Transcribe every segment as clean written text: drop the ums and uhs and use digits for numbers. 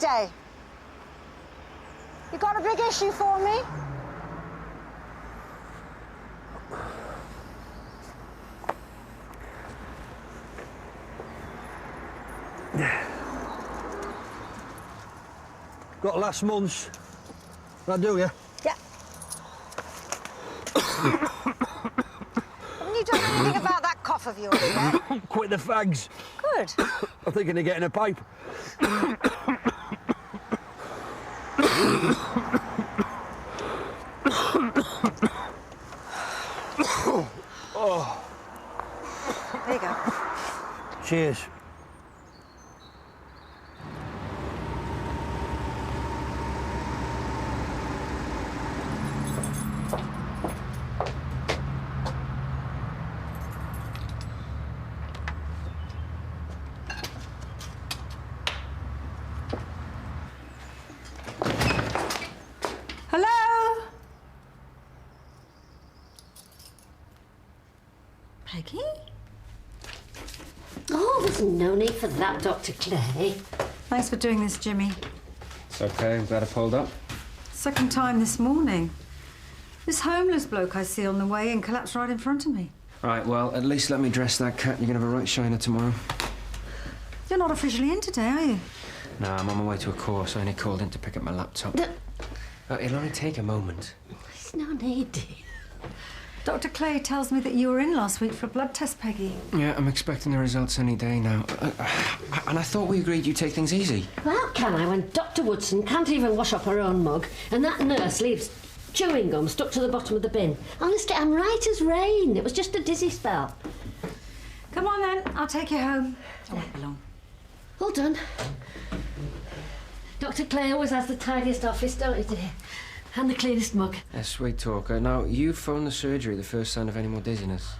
day. You got a big issue for me? Got last month's. That do you? Yeah. Haven't you done anything about that cough of yours yet? Quit the fags. Good. I'm thinking of getting a pipe. There you go. Cheers. Hello? Peggy? Oh, there's no need for that, Dr. Clay. Thanks for doing this, Jimmy. It's okay, I'm glad I pulled up. Second time this morning. This homeless bloke I see on the way in collapsed right in front of me. Right, well, at least let me dress that cat. You're gonna have a right shiner tomorrow. You're not officially in today, are you? No, I'm on my way to a course. I only called in to pick up my laptop. It'll only take a moment. There's no need, dear. Dr. Clay tells me that you were in last week for a blood test, Peggy. Yeah, I'm expecting the results any day now. And I thought we agreed you'd take things easy. Well, how can I when Dr. Woodson can't even wash up her own mug and that nurse leaves chewing gum stuck to the bottom of the bin? Honestly, I'm right as rain. It was just a dizzy spell. Come on then, I'll take you home. I won't be long. All done. Dr. Clay always has the tidiest office, don't he, dear? And the cleanest mug. A sweet talker. Now, you phone the surgery the first sign of any more dizziness.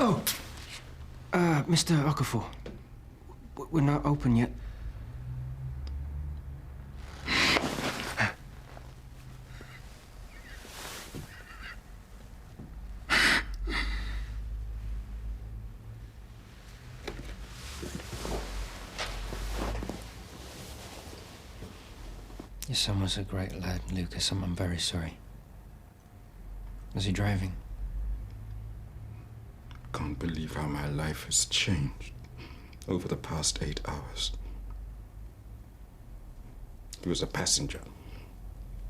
Oh! Mr. Okafor. We're not open yet. Your son was a great lad, Lucas. I'm very sorry. Was he driving? Can't believe how my life has changed over the past 8 hours. He was a passenger.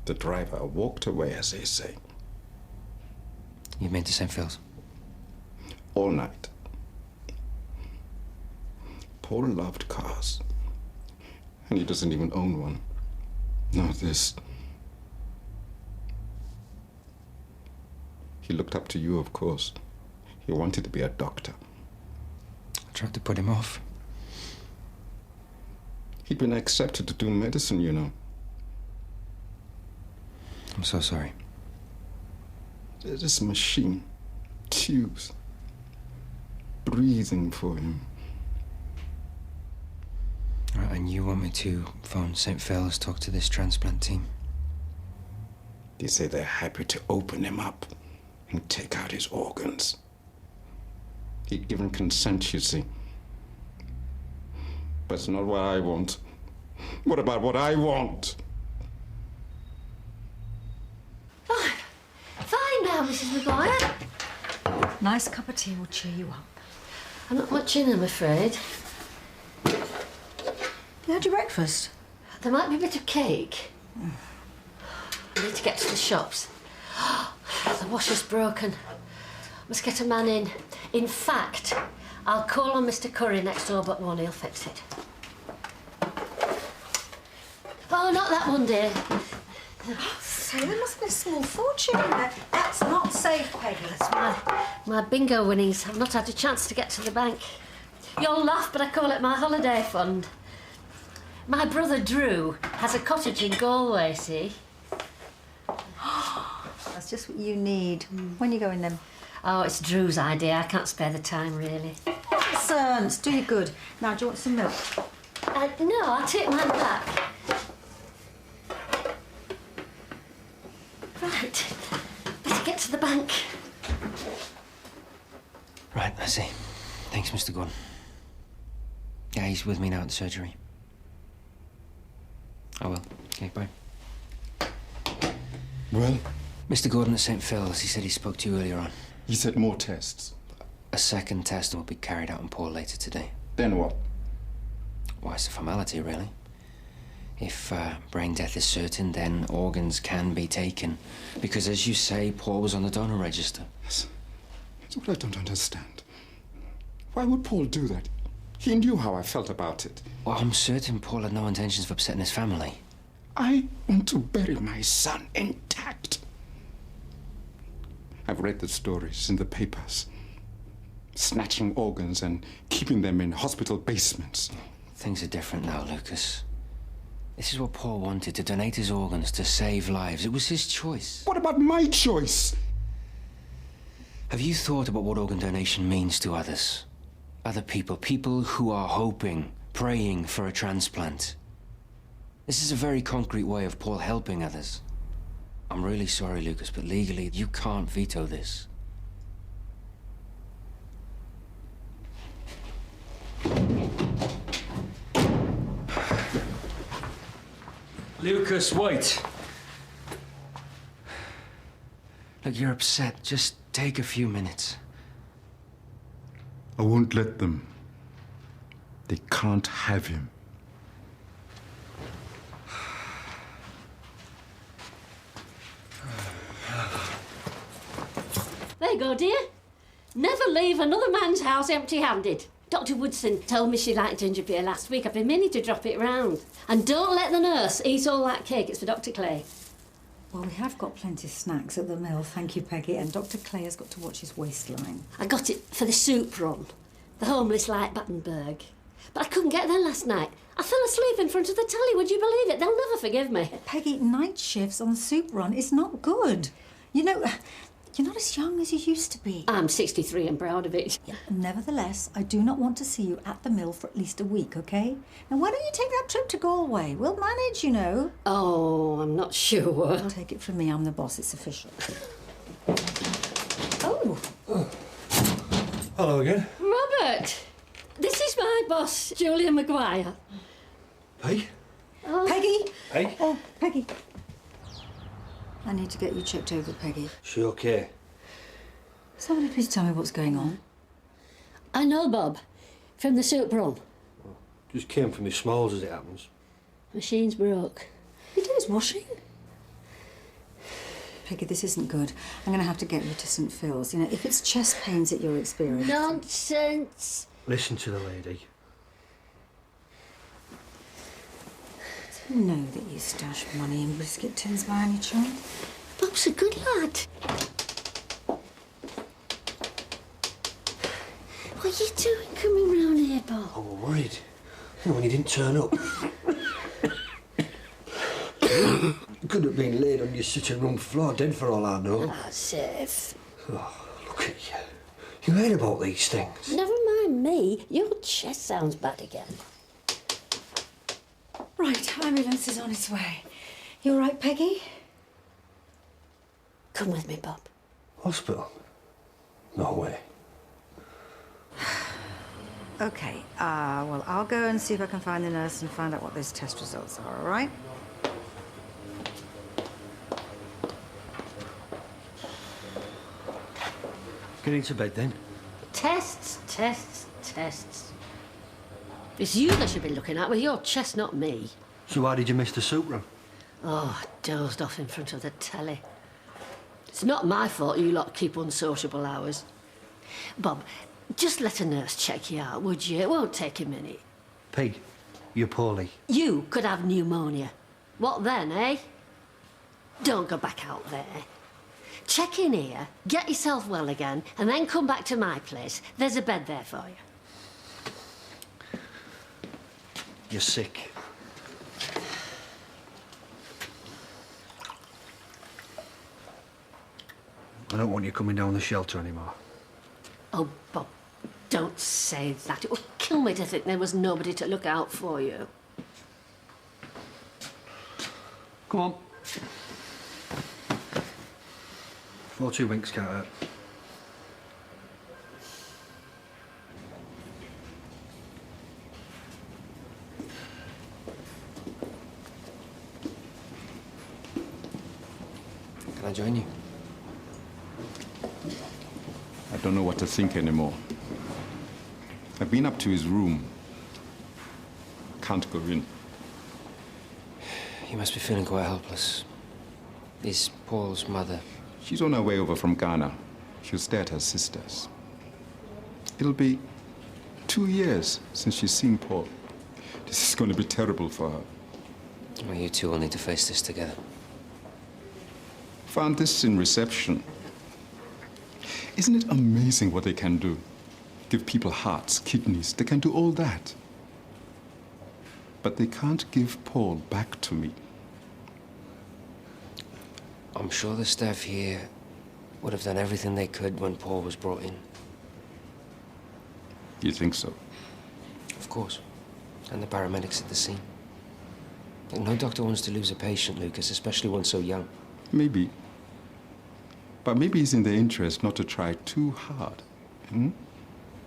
The driver walked away, as they say. You've been to St. Phil's? All night. Paul loved cars. And he doesn't even own one. Not this. He looked up to you, of course. He wanted to be a doctor. I tried to put him off. He'd been accepted to do medicine, you know. I'm so sorry. There's this machine, tubes, breathing for him. Right, and you want me to phone St. Phil's, talk to this transplant team? They say they're happy to open him up and take out his organs. He'd given consent, you see. But it's not what I want. What about what I want? Oh, fine now, Mrs. Maguire. Nice cup of tea will cheer you up. I'm not much in, I'm afraid. You had your breakfast? There might be a bit of cake. I need to get to the shops. The washer's broken. Must get a man in. In fact, I'll call on Mr. Curry next door, but one, he'll fix it. Oh, not that one, dear. say, there must be a small fortune in there. That's not safe, Peggy. That's my bingo winnings. I've not had a chance to get to the bank. You'll laugh, but I call it my holiday fund. My brother Drew has a cottage in Galway, see? That's just what you need. When are you going then? Oh, it's Drew's idea. I can't spare the time, really. Nonsense. Do you good. Now, do you want some milk? No, I'll take mine back. Right. Better get to the bank. Right, I see. Thanks, Mr. Gordon. Yeah, he's with me now at the surgery. I will. Okay, bye. Well, Mr. Gordon at St. Phil's, he said he spoke to you earlier on. he said more tests. A second test will be carried out on Paul later today. Then what? Well, it's a formality, really. If brain death is certain, then organs can be taken. Because, as you say, Paul was on the donor register. Yes. That's what I don't understand. Why would Paul do that? He knew how I felt about it. Well, I'm certain Paul had no intentions of upsetting his family. I want to bury my son intact. I've read the stories in the papers. Snatching organs and keeping them in hospital basements. Things are different now, Lucas. This is what Paul wanted, to donate his organs to save lives. It was his choice. What about my choice? Have you thought about what organ donation means to others? Other people, people who are hoping, praying for a transplant. This is a very concrete way of Paul helping others. I'm really sorry, Lucas, but legally, you can't veto this. Lucas, wait. Look, you're upset. Just take a few minutes. I won't let them. They can't have him. There you go, dear. Never leave another man's house empty-handed. Dr. Woodson told me she liked ginger beer last week. I've been meaning to drop it round. And don't let the nurse eat all that cake. It's for Dr. Clay. Well, we have got plenty of snacks at the mill, thank you, Peggy. And Dr. Clay has got to watch his waistline. I got it for the soup run. The homeless like Battenberg. But I couldn't get there last night. I fell asleep in front of the telly, would you believe it? They'll never forgive me. Peggy, night shifts on the soup run is not good. You know, you're not as young as you used to be. I'm 63 and proud of it. Yeah, nevertheless, I do not want to see you at the mill for at least a week, OK? Now, why don't you take that trip to Galway? We'll manage, you know. Oh, I'm not sure. Take it from me, I'm the boss, it's official. Oh. Hello again. Robert, this is my boss, Julia Maguire. Hey? Oh. Peggy! Hey? Oh, Peggy. I need to get you checked over, Peggy. She okay? Somebody please tell me what's going on. I know Bob, from the soup run. Just came from his smalls as it happens. Machine's broke. He did his washing. Peggy, this isn't good. I'm going to have to get you to St. Phil's. You know, if it's chest pains that you're experiencing... Nonsense. Listen to the lady. Do you know that you stash money in biscuit tins by any chance? Bob's a good lad. What are you doing coming round here, Bob? I was worried. You know, when he didn't turn up. You could have been laid on your sitting room floor, dead for all I know. Ah, safe. Oh, look at you. You heard about these things. Never mind me. Your chest sounds bad again. Right, ambulance is on its way. You all right, Peggy? Come with me, Bob. Hospital? No way. OK, well, I'll go and see if I can find the nurse and find out what those test results are, all right? Get into bed then. Tests, tests, tests. It's you they should be looking at with your chest, not me. So why did you miss the soup run? Oh, I dozed off in front of the telly. It's not my fault you lot keep unsociable hours. Bob, just let a nurse check you out, would you? It won't take a minute. Pig, you're poorly. You could have pneumonia. What then, eh? Don't go back out there. Check in here, get yourself well again, and then come back to my place. There's a bed there for you. You're sick. I don't want you coming down the shelter anymore. Oh, Bob, don't say that. It would kill me to think there was nobody to look out for you. Come on. 4-2 winks can't hurt. Can I join you? I don't know what to think anymore. I've been up to his room. Can't go in. You must be feeling quite helpless. Is Paul's mother? She's on her way over from Ghana. She'll stay at her sister's. It'll be 2 years since she's seen Paul. This is going to be terrible for her. Well, you two will need to face this together. Found this in reception. Isn't it amazing what they can do? Give people hearts, kidneys, they can do all that. But they can't give Paul back to me. I'm sure the staff here would have done everything they could when Paul was brought in. You think so? Of course. And the paramedics at the scene. No doctor wants to lose a patient, Lucas, especially one so young. Maybe. But maybe it's in their interest not to try too hard. Hmm?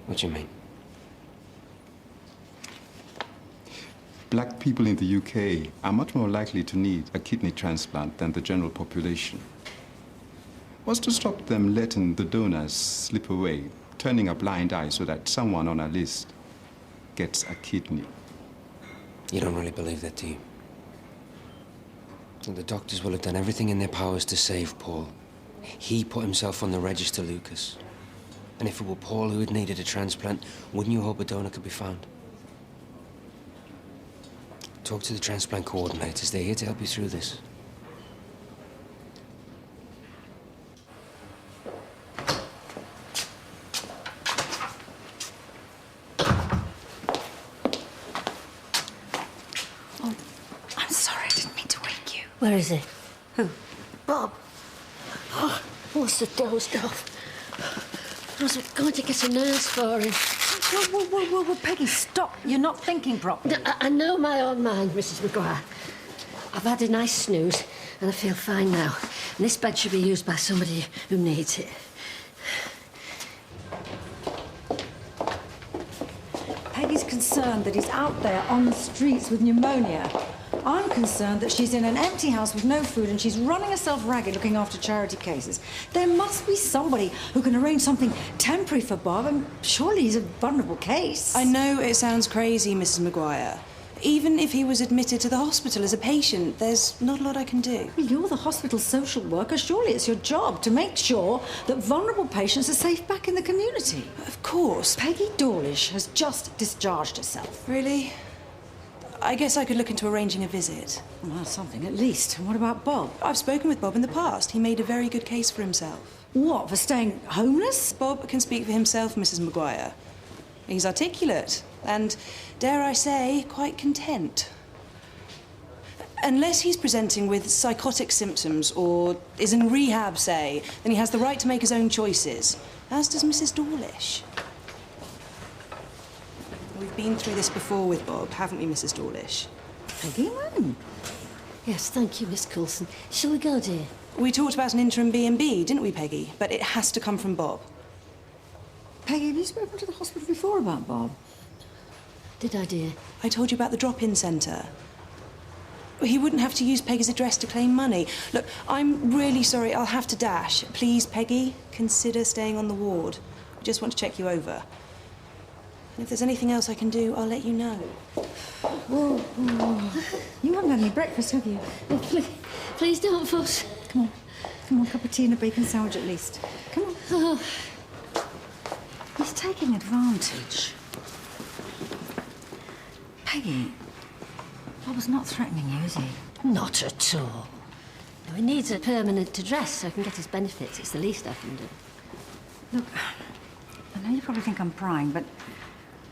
What do you mean? Black people in the UK are much more likely to need a kidney transplant than the general population. What's to stop them letting the donors slip away, turning a blind eye so that someone on a list gets a kidney? You don't really believe that, do you? And the doctors will have done everything in their powers to save Paul. He put himself on the register, Lucas. And if it were Paul who had needed a transplant, wouldn't you hope a donor could be found? Talk to the transplant coordinators. They're here to help you through this. Oh, I'm sorry, I didn't mean to wake you. Where is he? Who? Bob. Oh, must have dozed off. I was going to get a nurse for him. Whoa, Peggy, stop. You're not thinking properly. I know my own mind, Mrs. Maguire. I've had a nice snooze, and I feel fine now. And this bed should be used by somebody who needs it. Peggy's concerned that he's out there on the streets with pneumonia. I'm concerned that she's in an empty house with no food and she's running herself ragged looking after charity cases. There must be somebody who can arrange something temporary for Bob, and surely he's a vulnerable case. I know it sounds crazy, Mrs. Maguire. Even if he was admitted to the hospital as a patient, there's not a lot I can do. Well, you're the hospital social worker. Surely it's your job to make sure that vulnerable patients are safe back in the community. Of course. Peggy Dawlish has just discharged herself. Really? I guess I could look into arranging a visit. Well, something at least. And what about Bob? I've spoken with Bob in the past. He made a very good case for himself. What, for staying homeless? Bob can speak for himself, Mrs. Maguire. He's articulate and, dare I say, quite content. Unless he's presenting with psychotic symptoms or is in rehab, say, then he has the right to make his own choices, as does Mrs. Dawlish. We've been through this before with Bob, haven't we, Mrs. Dawlish? Peggy, when? Yes, thank you, Miss Coulson. Shall we go, dear? We talked about an interim B&B, didn't we, Peggy? But it has to come from Bob. Peggy, have you spoken to the hospital before about Bob? Did I, dear? I told you about the drop-in centre. He wouldn't have to use Peggy's address to claim money. Look, I'm really sorry, I'll have to dash. Please, Peggy, consider staying on the ward. I just want to check you over. And if there's anything else I can do, I'll let you know. Whoa. You haven't had any breakfast, have you? Oh, please don't fuss. Come on, cup of tea and a bacon sandwich at least. Come on. Oh. He's taking advantage. Peggy, Bob was not threatening you, is he? Not at all. He needs a permanent address so I can get his benefits. It's the least I can do. Look, I know you probably think I'm prying, but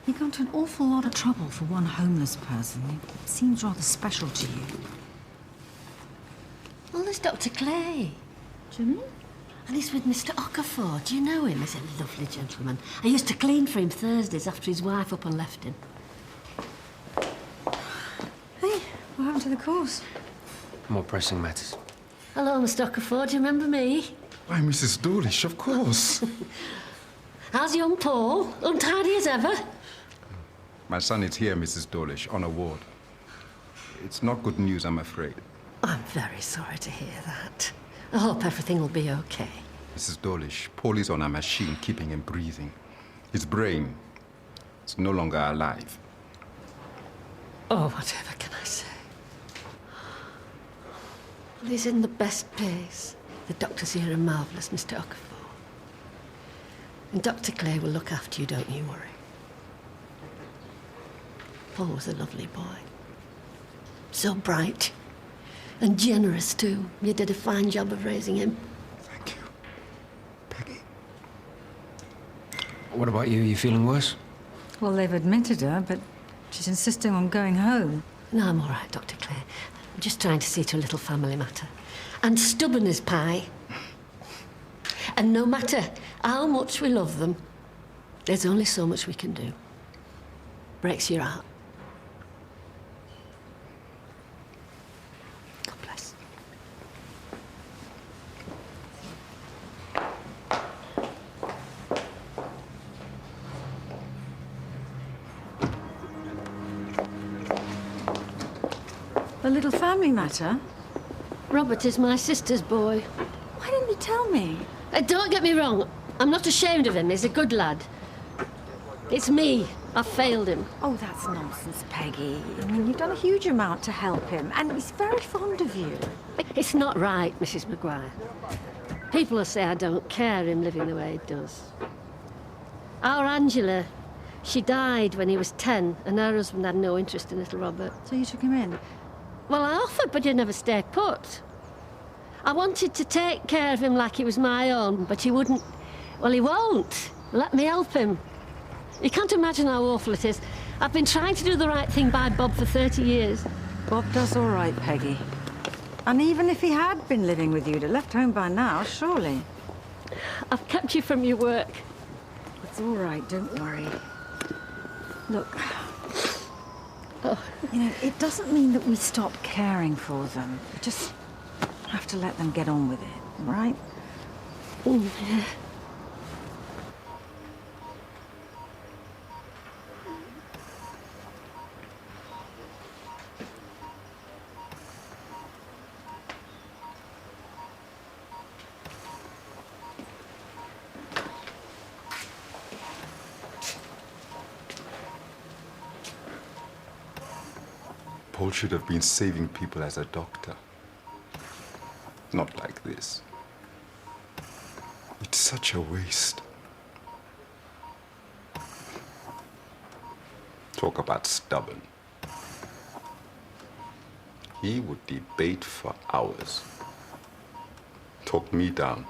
you've gone to an awful lot of trouble for one homeless person. It seems rather special to you. Well, there's Dr. Clay. Jimmy? And he's with Mr. Okafor. Do you know him? He's a lovely gentleman. I used to clean for him Thursdays after his wife up and left him. Hey, what happened to the course? More pressing matters. Hello, Mr. Okafor. Do you remember me? Why, Mrs. Dawlish, of course. How's young Paul? Untidy as ever? My son is here, Mrs. Dawlish, on a ward. It's not good news, I'm afraid. I'm very sorry to hear that. I hope everything will be okay. Mrs. Dawlish, Paul is on a machine keeping him breathing. His brain is no longer alive. Oh, whatever can I say? Well, he's in the best place. The doctors here are marvellous, Mr. Okafor. And Dr. Clay will look after you, don't you worry. Paul was a lovely boy. So bright. And generous, too. You did a fine job of raising him. Thank you, Peggy. What about you? You feeling worse? Well, they've admitted her, but she's insisting on going home. No, I'm all right, Dr. Clay. I'm just trying to see to a little family matter. And stubborn as pie. And no matter how much we love them, there's only so much we can do. Breaks your heart. God bless. A little family matter? Robert is my sister's boy. Why didn't you tell me? Don't get me wrong. I'm not ashamed of him. He's a good lad. It's me. I've failed him. Oh, that's nonsense, Peggy. I mean, you've done a huge amount to help him, and he's very fond of you. It's not right, Mrs. Maguire. People will say I don't care him living the way he does. Our Angela, she died when he was 10, and her husband had no interest in little Robert. So you took him in? Well, I offered, but he'd never stay put. I wanted to take care of him like he was my own, but he wouldn't. Well, he won't. Let me help him. You can't imagine how awful it is. I've been trying to do the right thing by Bob for 30 years. Bob does all right, Peggy. And even if he had been living with you, he'd have left home by now, surely. I've kept you from your work. It's all right, don't worry. Look, you know, it doesn't mean that we stop caring for them. We just have to let them get on with it, all right? Yeah. Paul should have been saving people as a doctor. Not like this. It's such a waste. Talk about stubborn. He would debate for hours. Talk me down.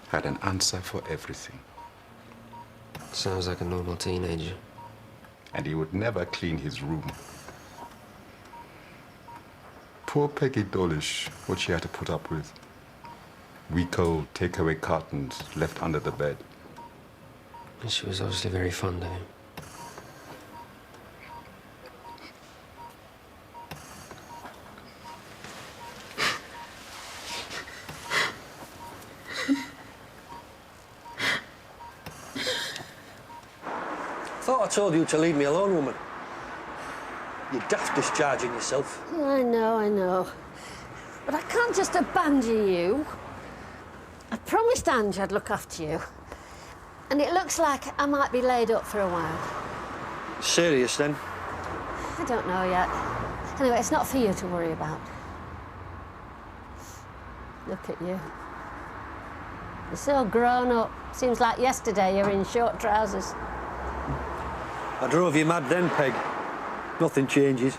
Had an answer for everything. Sounds like a normal teenager. And he would never clean his room. Poor Peggy Dawlish, what she had to put up with. Week-old takeaway cartons left under the bed. And she was obviously very fond of him. Thought I told you to leave me alone, woman. You're daft discharging yourself. I know. But I can't just abandon you. I promised Ange I'd look after you. And it looks like I might be laid up for a while. Serious, then? I don't know yet. Anyway, it's not for you to worry about. Look at you. You're so grown up. Seems like yesterday you were in short trousers. I drove you mad then, Peg. Nothing changes.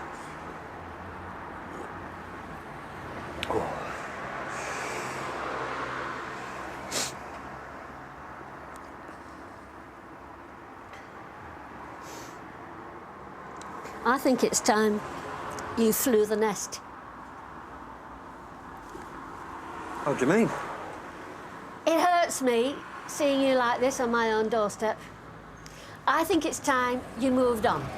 think it's time you flew the nest. How do you mean? It hurts me seeing you like this on my own doorstep. I think it's time you moved on.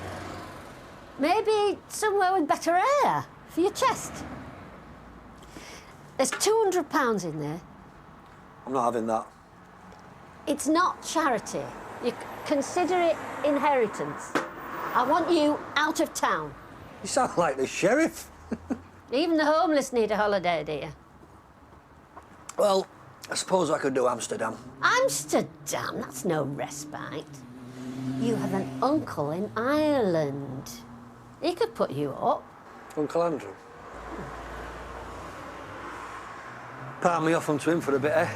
Maybe somewhere with better air for your chest. There's £200 in there. I'm not having that. It's not charity. You consider it inheritance. I want you out of town. You sound like the sheriff. Even the homeless need a holiday, dear. Well, I suppose I could do Amsterdam. Amsterdam? That's no respite. You have an uncle in Ireland. He could put you up. Uncle Andrew. Palm me off onto him for a bit, eh?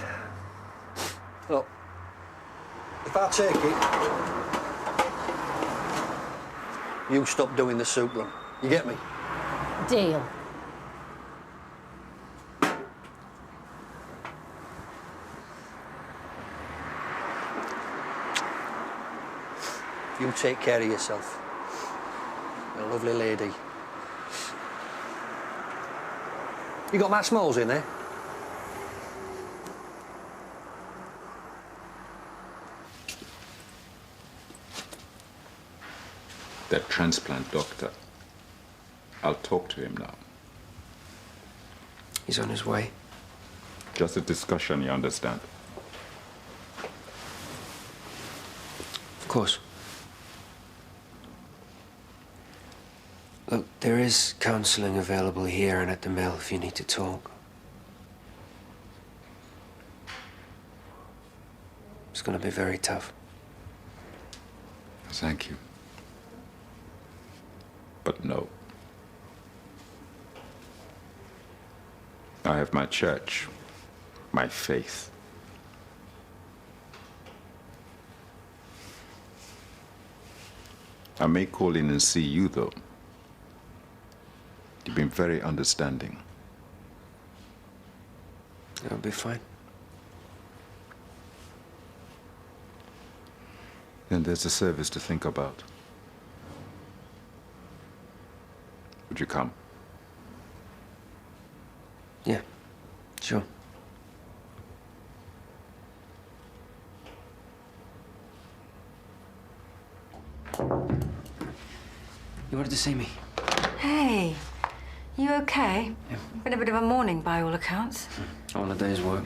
Look, if I take it, you stop doing the soup run. You get me? Deal. You take care of yourself. You're a lovely lady. You got Matt Smalls in there? That transplant doctor. I'll talk to him now. He's on his way. Just a discussion, you understand? Of course. Look, there is counselling available here and at the mill if you need to talk. It's going to be very tough. Thank you. But no. I have my church, my faith. I may call in and see you, though. You've been very understanding. It'll be fine. Then there's a service to think about. Would you come? Yeah, sure. You wanted to see me? Hey, you okay? Yeah. Been a bit of a morning by all accounts. On a day's work.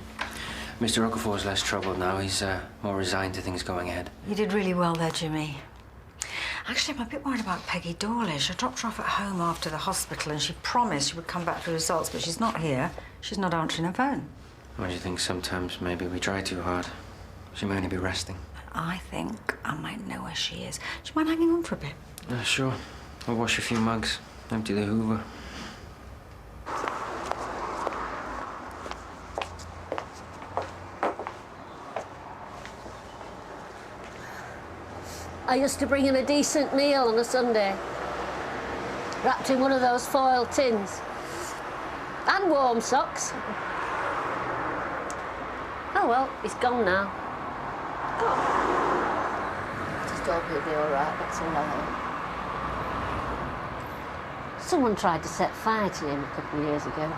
Mr. Okafor's less troubled now. He's more resigned to things going ahead. You did really well there, Jimmy. Actually, I'm a bit worried about Peggy Dawlish. I dropped her off at home after the hospital and she promised she would come back for results, but she's not here. She's not answering her phone. Why do you think sometimes maybe we try too hard? She may only be resting. I think I might know where she is. Do you mind hanging on for a bit? Sure. I'll wash a few mugs, empty the Hoover. I used to bring him a decent meal on a Sunday, wrapped in one of those foil tins, and warm socks. Oh well, he's gone now. Oh. Just hope he'll be all right, that's all I hope. Someone tried to set fire to him a couple of years ago.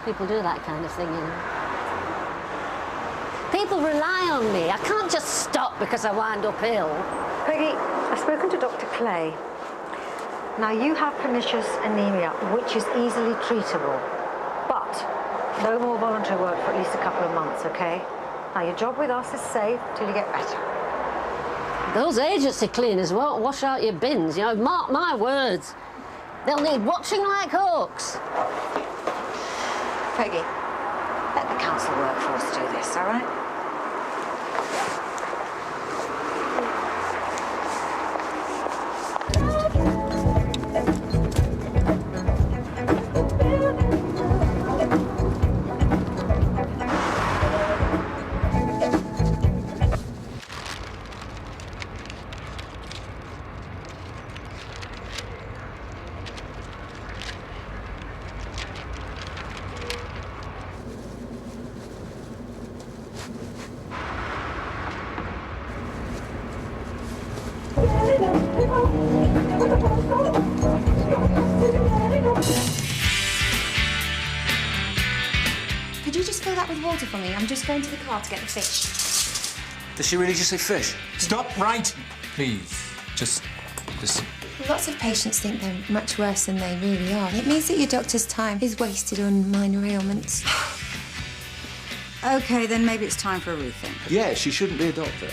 People do that kind of thing, you know. People rely on me. I can't just stop because I wind up ill. Peggy, I've spoken to Dr. Clay. Now, you have pernicious anemia, which is easily treatable, but no more voluntary work for at least a couple of months, okay? Now, your job with us is safe till you get better. Those agency cleaners won't wash out your bins, you know, mark my words. They'll need watching like hawks. Peggy, let the council workforce do this, all right? water for me? I'm just going to the car to get the fish. Does she really just say fish? Stop right, please. Just. Lots of patients think they're much worse than they really are. It means that your doctor's time is wasted on minor ailments. OK, then maybe it's time for a rethink. Yeah, she shouldn't be a doctor.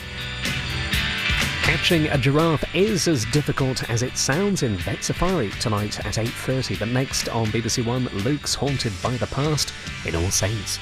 Catching a giraffe is as difficult as it sounds in Vet Safari tonight at 8:30. But next on BBC1, Luke's haunted by the past in All Saints.